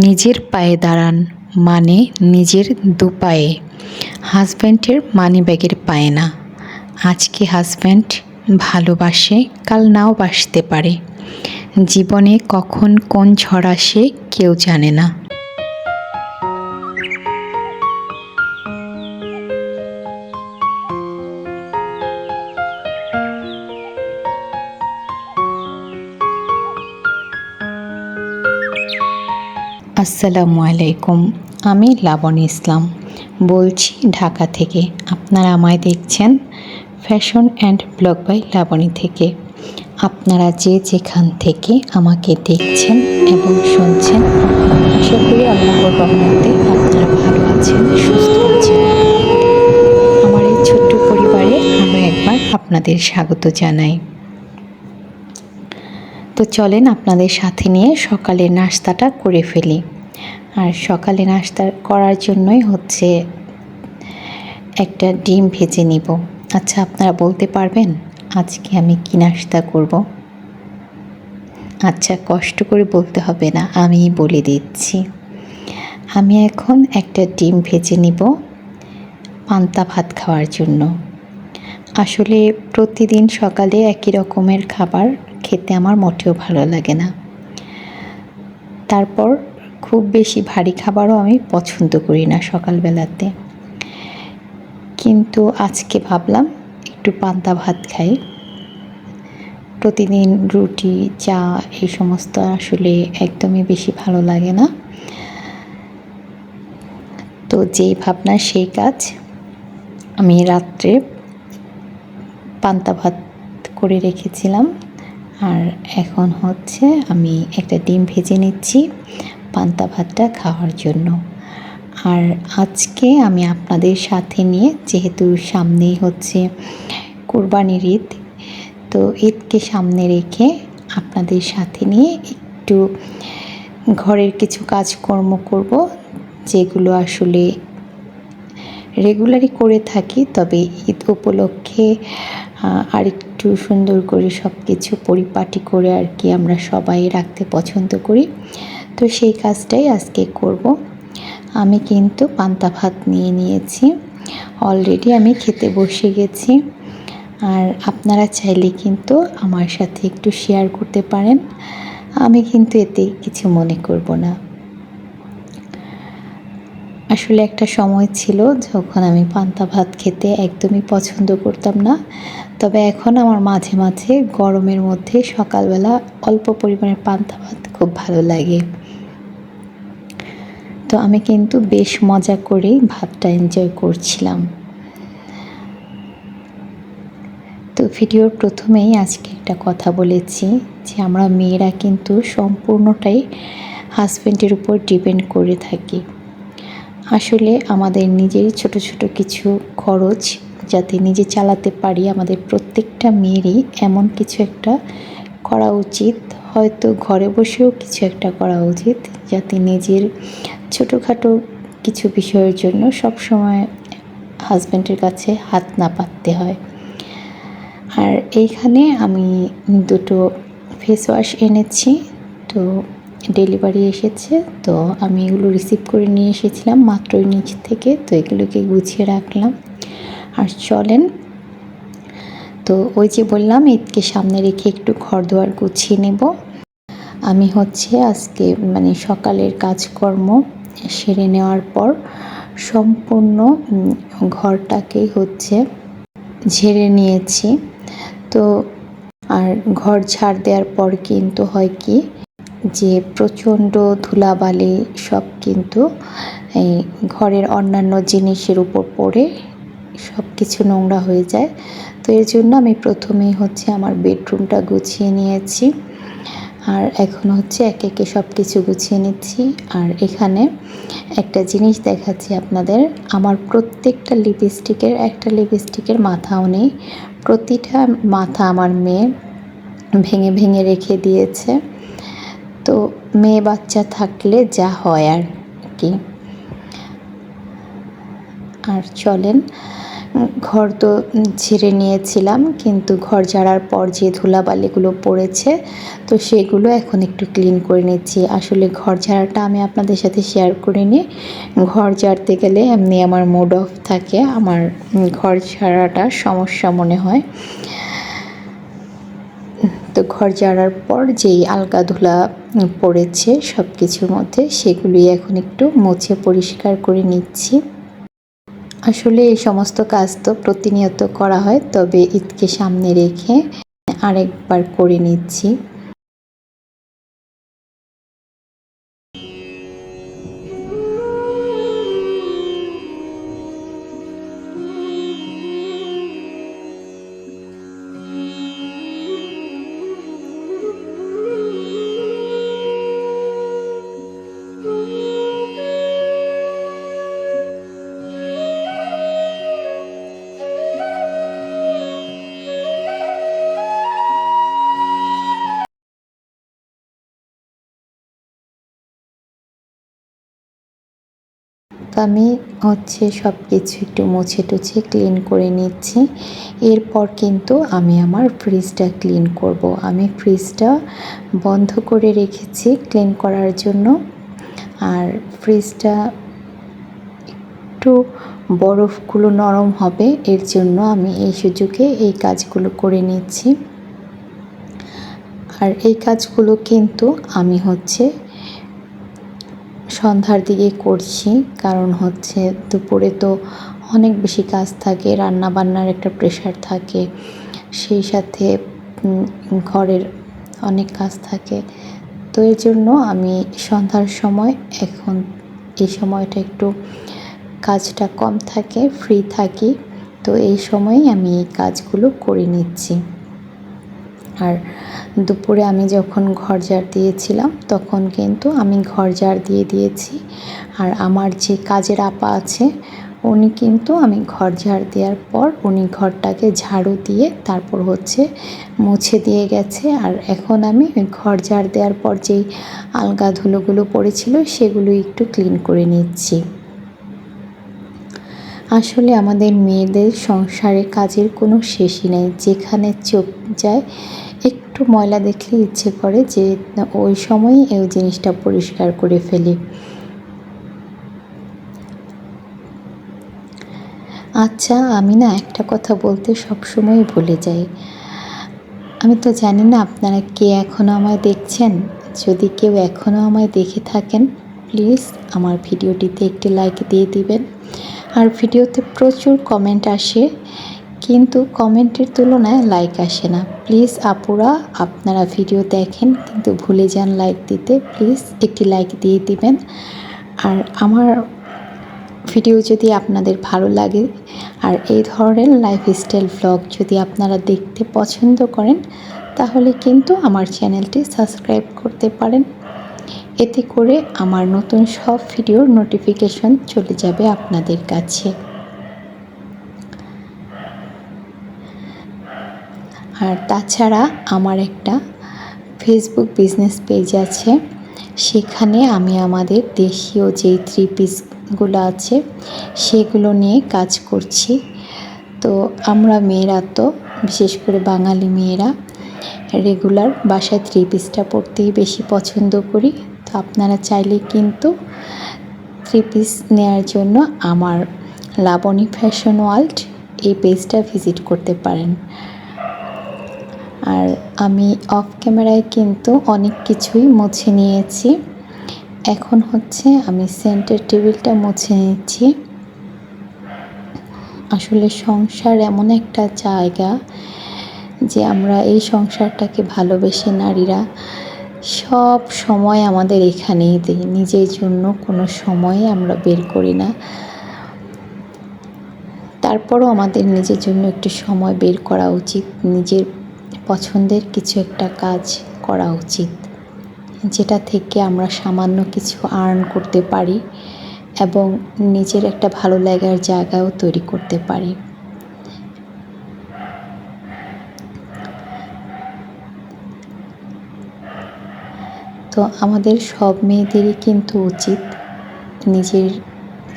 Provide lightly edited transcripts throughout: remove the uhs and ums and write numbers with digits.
নিজের পায়ে দাঁড়ান মানে নিজের দুপায়ে। হাজব্যান্ডের মানিব্যাগের পায় না। আজকে হাজব্যান্ড ভালোবাসে, কাল নাও বাসতে পারে। জীবনে কখন কোন ঝড় আসে কেউ জানে না। আসসালামু আলাইকুম। আমি লাবণী ইসলাম বলছি ঢাকা থেকে। আপনারা আমায় দেখছেন fashion and blog by Laboni থেকে। আপনারা যে যেখান থেকে আমাকে দেখছেন এবং শুনছেন, আশা করি আল্লাহর রহমতে আপনারা ভালো আছেন, সুস্থ আছেন। আমার এই ছোট্ট পরিবারে আরও একবার আপনাদের স্বাগত জানাই। তো চলেন আপনাদের সাথে নিয়ে সকালের নাস্তাটা করে ফেলি। আর সকালে নাস্তা করার জন্যই হচ্ছে একটা ডিম ভেজে নিব। আচ্ছা, আপনারা বলতে পারবেন আজকে আমি কি নাস্তা করব? আচ্ছা, কষ্ট করে বলতে হবে না, আমি বলে দিচ্ছি। আমি এখন একটা ডিম ভেজে নিব পান্তা ভাত খাওয়ার জন্য। আসলে প্রতিদিন সকালে একই রকমের খাবার খেতে আমার মোটেও ভালো লাগে না। তারপর খুব বেশি ভারী খাবারও আমি পছন্দ করি না সকালবেলাতে। কিন্তু আজকে ভাবলাম একটু পান্তা ভাত খাই। প্রতিদিন রুটি, চা এই সমস্ত আসলে একদমই বেশি ভালো লাগে না। তো যেই ভাবনা সেই কাজ। আমি রাত্রে পান্তা ভাত করে রেখেছিলাম, আর এখন হচ্ছে আমি একটা ডিম ভেজে নিচ্ছি পান্তা ভাতটা খাওয়ার জন্য। আর আজকে আমি আপনাদের সাথে নিয়ে, যেহেতু সামনেই হচ্ছে কুরবানির ঈদ, তো ঈদকে সামনে রেখে আপনাদের সাথে নিয়ে একটু ঘরের কিছু কাজকর্ম করব, যেগুলো আসলে রেগুলারই করে থাকি, তবে ঈদ উপলক্ষে আরেকটু সুন্দর করে সব কিছু পরিপাটি করে আর কি আমরা সবাই রাখতে পছন্দ করি। তো সেই কাজটাই আজকে করব। আমি কিন্তু পান্তা ভাত নিয়ে নিয়েছি, অলরেডি আমি খেতে বসে গেছি। আর আপনারা চাইলে কিন্তু আমার সাথে একটু শেয়ার করতে পারেন, আমি কিন্তু এতে কিছু মনে করব না। আসলে একটা সময় ছিল যখন আমি পান্তা ভাত খেতে একদমই পছন্দ করতাম না, তবে এখন আমার মাঝে মাঝে গরমের মধ্যে সকালবেলা অল্প পরিমাণের পান্তা ভাত খুব ভালো লাগে। তো আমি কিন্তু বেশ মজা করেই ভাতটা এনজয় করছিলাম। তো ভিডিওর প্রথমেই আজকে একটা কথা বলেছি যে আমরা মেয়েরা কিন্তু সম্পূর্ণটাই হাজব্যান্ডের উপর ডিপেন্ড করে থাকি। আসলে আমাদের নিজেরই ছোট ছোট কিছু খরচ যাতে নিজে চালাতে পারি, আমাদের প্রত্যেকটা মেয়েরই এমন কিছু একটা করা উচিত। হয়তো ঘরে বসেও কিছু একটা করা উচিত, যাতে নিজের ছোটোখাটো কিছু বিষয়ের জন্য সবসময় হাজব্যান্ডের কাছে হাত না পাততে হয়। আর এইখানে আমি দুটো ফেস ওয়াশ এনেছি, তো ডেলিভারি এসেছে, তো আমি এগুলো রিসিভ করে নিয়ে এসেছিলাম মাত্রই নিচ থেকে, তো এগুলোকে গুছিয়ে রাখলাম। আর চলেন, তো ওই যে বললাম ঈদকে সামনে রেখে একটু ঘর দুয়ার গুছিয়ে নেব। আমি হচ্ছে আজকে সকালের কাজকর্ম সেরে নেওয়ার পর সম্পূর্ণ ঘরটাকেই হচ্ছে ঝেড়ে নিয়েছি। তো আর ঘর ঝাড় দেওয়ার পর কিন্তু হয় কি, যে প্রচণ্ড ধুলাবালি সব কিন্তু এই ঘরের অন্যান্য জিনিসের উপর পড়ে সব কিছু নোংরা হয়ে যায়। তো এর জন্য আমি প্রথমেই হচ্ছে আমার বেডরুমটা গুছিয়ে নিয়েছি, আর এখন হচ্ছে একে একে সব কিছু গুছিয়ে নিচ্ছি। আর এখানে একটা জিনিস দেখাচ্ছি আপনাদের, আমার প্রত্যেকটা একটা লিপস্টিকের মাথাও নেই। প্রতিটা মাথা আমার মেয়ে ভেঙে ভেঙে রেখে দিয়েছে। তো মেয়ে বাচ্চা থাকলে যা হয় আর কি। আর চলেন, ঘর তো ঝেড়ে নিয়েছিলাম, কিন্তু ঘর ঝাড়ার পর যে ধুলাবালিগুলো পড়েছে তো সেগুলো এখন একটু ক্লিন করে নিচ্ছি। আসলে ঘর ঝাড়াটা আমি আপনাদের সাথে শেয়ার করিনি। ঘর ঝাড়তে গেলে এমনি আমার মুড অফ থাকে, আমার ঘর ঝাড়াটা সমস্যা মনে হয়। তো ঘর ঝাড়ার পর যেই আলগা ধুলা পড়েছে সব কিছুর মধ্যে, সেগুলি এখন একটু মুছে পরিষ্কার করে নিচ্ছি। আসলে এই সমস্ত কাজ তো প্রতিনিয়ত করা হয়, তবে ঈদকে সামনে রেখে আরেকবার করে নিচ্ছি। তো আমি সব কিছু একটু মুছে টুছে ক্লিন করে নিচ্ছি। এরপর কিন্তু আমি আমার ফ্রিজটা ক্লিন করব। আমি ফ্রিজটা বন্ধ করে রেখেছি ক্লিন করার জন্য। আর ফ্রিজটা একটু বরফগুলো নরম হবে, এর জন্য আমি এই সুযোগে এই কাজগুলো করে নিচ্ছি। আর এই কাজগুলো কিন্তু আমি সন্ধ্যার দিকে করছি, কারণ দুপুরে তো অনেক বেশি কাজ থাকে, রান্না বান্নার একটা প্রেশার থাকে, সেই সাথে ঘরের অনেক কাজ থাকে। তো এর জন্য আমি সন্ধ্যার সময়, এখন এই সময়টা একটু কাজটা কম থাকে, ফ্রি থাকি, তো এই সময়ই আমি এই কাজগুলো করে নিচ্ছি। আর দুপুরে আমি যখন ঘর ঝাড় দিয়েছিলাম তখন কিন্তু আমি ঘর ঝাড় দিয়ে দিয়েছি। আর আমার যে কাজের আপা আছে উনি কিন্তু আমি ঘর ঝাড় দেওয়ার পর উনি ঘরটাকে ঝাড়ু দিয়ে তারপর মুছে দিয়ে গেছে। আর এখন আমি ওই ঘর ঝাড় দেওয়ার পর যেই আলগা ধুলোগুলো পড়েছিল সেগুলো একটু ক্লিন করে নিচ্ছি। আসলে আমাদের মেয়েদের সংসারে কাজের কোনো শেষই নেই। যেখানে চোখ যায় একটু ময়লা দেখলে ইচ্ছে করে যে ওই সময়ই এই জিনিসটা পরিষ্কার করে ফেলি। আচ্ছা, আমি না একটা কথা বলতে সবসময় ভুলে যাই। আমি তো জানি না আপনারা কে এখনও আমায় দেখছেন। যদি কেউ এখনও আমায় দেখে থাকেন, প্লিজ আমার ভিডিওটিতে একটি লাইক দিয়ে দিবেন। আর ভিডিওতে প্রচুর কমেন্ট আসে, কিন্তু কমেন্টের তুলনায় লাইক আসে না। প্লিজ আপুরা, আপনারা ভিডিও দেখেন কিন্তু ভুলে যান লাইক দিতে, প্লিজ একটি লাইক দিয়ে দিবেন। আর আমার ভিডিও যদি আপনাদের ভালো লাগে আর এই ধরনের লাইফস্টাইল ভ্লগ যদি আপনারা দেখতে পছন্দ করেন, তাহলে কিন্তু আমার চ্যানেলটি সাবস্ক্রাইব করতে পারেন। এতে করে আমার নতুন সব ভিডিওর নোটিফিকেশন চলে যাবে আপনাদের কাছে। আর তাছাড়া আমার একটা ফেসবুক বিজনেস পেজ আছে, সেখানে আমি আমাদের দেশীয় যেই থ্রি পিসগুলো আছে সেগুলো নিয়ে কাজ করছি। তো আমরা মেয়েরা তো, বিশেষ করে বাঙালি মেয়েরা, রেগুলার বাসায় থ্রি পিসটা পরতেই বেশি পছন্দ করি। তো আপনারা চাইলে কিন্তু থ্রি পিস নেওয়ার জন্য আমার লাবণী ফ্যাশন ওয়ার্ল্ড এই পেজটা ভিজিট করতে পারেন। আর আমি অফ ক্যামেরায় কিন্তু অনেক কিছুই মুছে নিয়েছি। এখন আমি সেন্টার টেবিলটা মুছে নিচ্ছি। আসলে সংসার এমন একটা জায়গা যে আমরা এই সংসারটাকে ভালোবেসে নারীরা সব সময় আমাদের এখানেই দিই, নিজের জন্য কোনো সময় আমরা বের করি না। তারপরও আমাদের নিজের জন্য একটু সময় বের করা উচিত, নিজের পছন্দের কিছু একটা কাজ করা উচিত, যেটা থেকে আমরা সামান্য কিছু আর্ন করতে পারি এবং নিজের একটা ভালো লাগার জায়গাও তৈরি করতে পারি। তো আমাদের সব মেয়েদেরই কিন্তু উচিত নিজের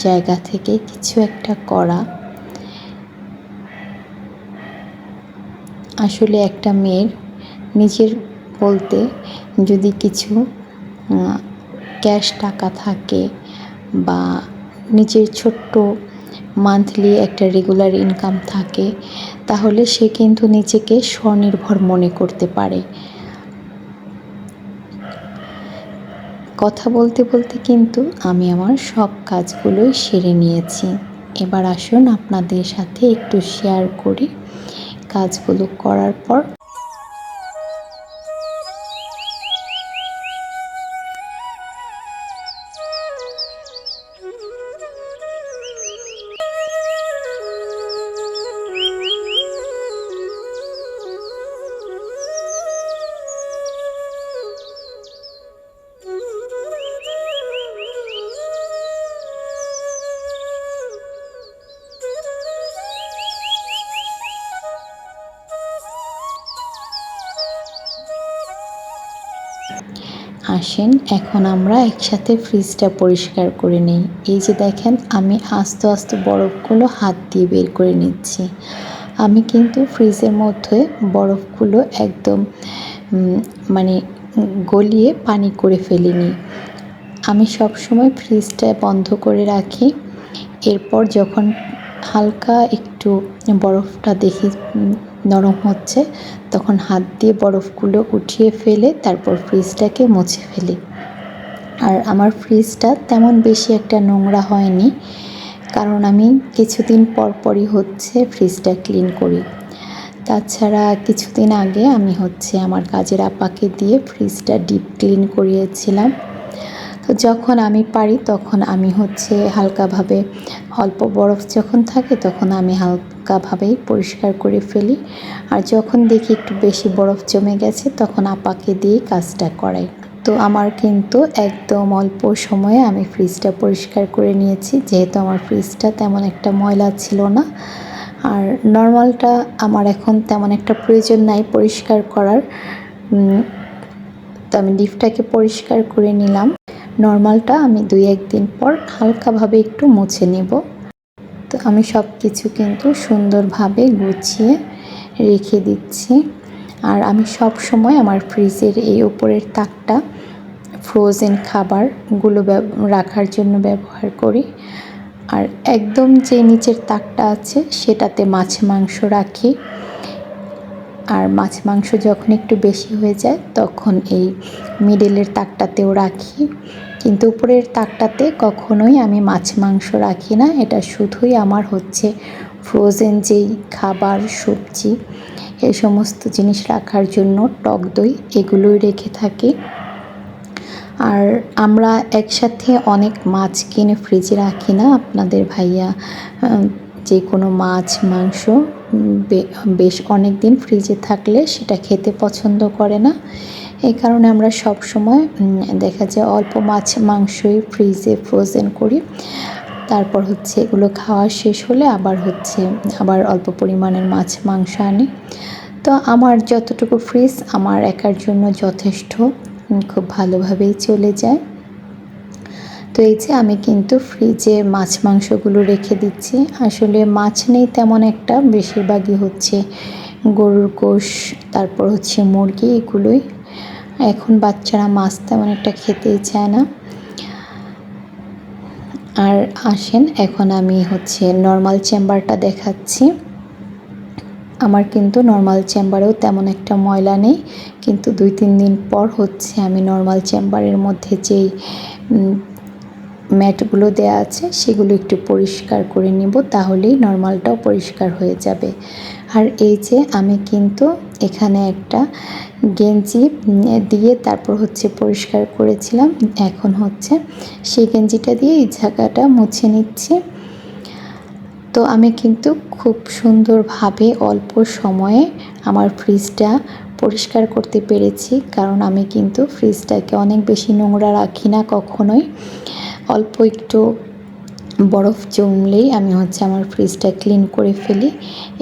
জায়গা থেকে কিছু একটা করা। আসলে একটা মেয়ের নিজের বলতে যদি কিছু ক্যাশ টাকা থাকে বা নিজের ছোট্ট মান্থলি একটা রেগুলার ইনকাম থাকে, তাহলে সে কিন্তু নিজেকে স্বনির্ভর মনে করতে পারে। কথা বলতে বলতে কিন্তু আমি আমার সব কাজগুলোই সেরে নিয়েছি। এবার আসুন আপনাদের সাথে একটু শেয়ার করি কাজগুলো করার পর। আসেন এখন আমরা একসাথে ফ্রিজটা পরিষ্কার করে নিই। এই যে দেখেন আমি আস্তে আস্তে বরফগুলো হাত দিয়ে বের করে নিচ্ছি। আমি কিন্তু ফ্রিজের মধ্যে বরফগুলো একদম মানে গলিয়ে পানি করে ফেলিনি। আমি সবসময় ফ্রিজটা বন্ধ করে রাখি। এরপর যখন হালকা একটু বরফটা দেখি নরম হচ্ছে, তখন হাত দিয়ে বরফগুলো উঠিয়ে ফেলে তারপর ফ্রিজটাকে মুছে ফেলি। আর আমার ফ্রিজটা তেমন বেশি একটা নোংরা হয়নি, কারণ আমি কিছুদিন পর পরই হচ্ছে ফ্রিজটা ক্লিন করি। তাছাড়া কিছুদিন আগে আমি আমার কাজের আপাকে দিয়ে ফ্রিজটা ডিপ ক্লিন করিয়েছিলাম। তো যখন আমি পারি তখন আমি হালকাভাবে অল্প বরফ যখন থাকে তখন আমি হালকাভাবেই পরিষ্কার করে ফেলি। আর যখন দেখি একটু বেশি বরফ জমে গেছে তখন আপাকে দিয়ে কাজটা করাই। তো আমার কিন্তু একদম অল্প সময়ে আমি ফ্রিজটা পরিষ্কার করে নিয়েছি, যেহেতু আমার ফ্রিজটা তেমন একটা ময়লা ছিল না। আর নর্মালটা আমার এখন তেমন একটা প্রয়োজন নাই পরিষ্কার করার। তো আমি ডিপটাকে পরিষ্কার করে নিলাম। নর্মালটা আমি 2-1 দিন পর হালকাভাবে একটু মুছে নেব। তো আমি সব কিছু কিন্তু সুন্দরভাবে গুছিয়ে রেখে দিচ্ছি। আর আমি সব সময় আমার ফ্রিজের এই উপরের তাকটা ফ্রোজেন খাবারগুলো রাখার জন্য ব্যবহার করি। আর একদম যে নিচের তাকটা আছে সেটাতে মাছ মাংস রাখি। আর মাছ মাংস যখন একটু বেশি হয়ে যায় তখন এই মিডলের তাকটাতেও রাখি। কিন্তু উপরের তাকটাতে কখনোই আমি মাছ মাংস রাখি না। এটা শুধুই আমার ফ্রোজেন যেই খাবার, সবজি, এই সমস্ত জিনিস রাখার জন্য, টক দই এগুলোই রেখে থাকি। আর আমরা একসাথে অনেক মাছ কিনে ফ্রিজে রাখি না। আপনাদের ভাইয়া যে কোনো মাছ মাংস বেশ অনেক দিন ফ্রিজে থাকলে সেটা খেতে পছন্দ করে না। এই কারণে আমরা সব সময় দেখা যায় অল্প মাছ মাংসই ফ্রিজে ফ্রোজেন করি। তারপর এগুলো খাওয়া শেষ হলে আবার অল্প পরিমাণের মাছ মাংস আনি। তো আমার যতটুকু ফ্রিজ আমার একার জন্য যথেষ্ট, খুব ভালোভাবেই চলে যায়। তো এই যে আমি কিন্তু ফ্রিজে মাছ মাংসগুলো রেখে দিচ্ছি। আসলে মাছ নেই তেমন একটা, বেশিরভাগই গরুর গোশ, তারপর মুরগি, এগুলোই। এখন বাচ্চারা মাছ তেমন একটা খেতেই চায় না। আর আসেন এখন আমি নর্মাল চেম্বারটা দেখাচ্ছি। আমার কিন্তু নর্মাল চেম্বারেও তেমন একটা ময়লা নেই, কিন্তু 2-3 দিন পর আমি নর্মাল চেম্বারের মধ্যে যেই ম্যাটগুলো দেয়া আছে সেগুলো একটু পরিষ্কার করে নিব, তাহলেই নর্মালটাও পরিষ্কার হয়ে যাবে। আর এই যে আমি কিন্তু এখানে একটা গেঞ্জি দিয়ে তারপর পরিষ্কার করেছিলাম। এখন সেই গেঞ্জিটা দিয়ে এই জায়গাটা মুছে নিচ্ছি। তো আমি কিন্তু খুব সুন্দরভাবে অল্প সময়ে আমার ফ্রিজটা পরিষ্কার করতে পেরেছি, কারণ আমি কিন্তু ফ্রিজটাকে অনেক বেশি নোংরা রাখি না কখনোই। অল্প একটু বরফ জমলেই আমি আমার ফ্রিজটা ক্লিন করে ফেলি।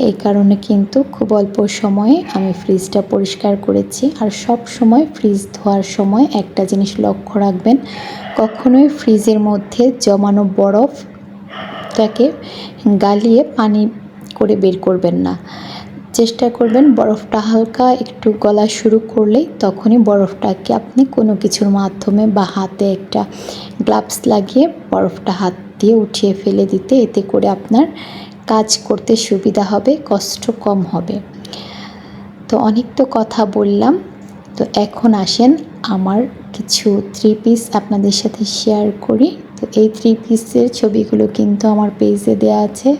এই কারণে কিন্তু খুব অল্প সময়ে আমি ফ্রিজটা পরিষ্কার করেছি। আর সব সময় ফ্রিজ ধোয়ার সময় একটা জিনিস লক্ষ্য রাখবেন, কখনোই ফ্রিজের মধ্যে জমানো বরফটাকে গালিয়ে পানি করে বের করবেন না। চেষ্টা করবেন বরফটা হালকা একটু গলা শুরু করলেই তখনই বরফটাকে আপনি কোনো কিছুর মাধ্যমে বা হাতে একটা গ্লাভস লাগিয়ে বরফটা হাত দিয়ে উঠিয়ে ফেলে দিতে, এতে করে আপনার কাজ করতে সুবিধা হবে, কষ্ট কম হবে। তো অনেক তো কথা বললাম, তো এখন আসেন আমার কিছু 3 পিস আপনাদের সাথে শেয়ার করি। তো এই 3 পিসের ছবিগুলো কিন্তু আমার পেজে দেওয়া আছে,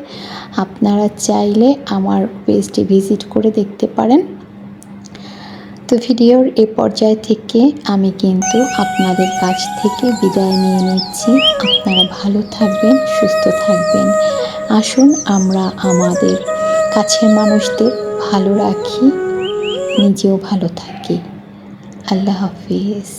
আপনারা চাইলে আমার পেজটি ভিজিট করে দেখতে পারেন। তো ভিডিওর এ পর্যায় থেকে আমি কিন্তু আপনাদের কাছ থেকে বিদায় নিয়ে নিচ্ছি। আপনারা ভালো থাকবেন, সুস্থ থাকবেন। আসুন আমরা আমাদের কাছের মানুষদের ভালো রাখি, নিজেও ভালো থাকি। আল্লাহ হাফিজ।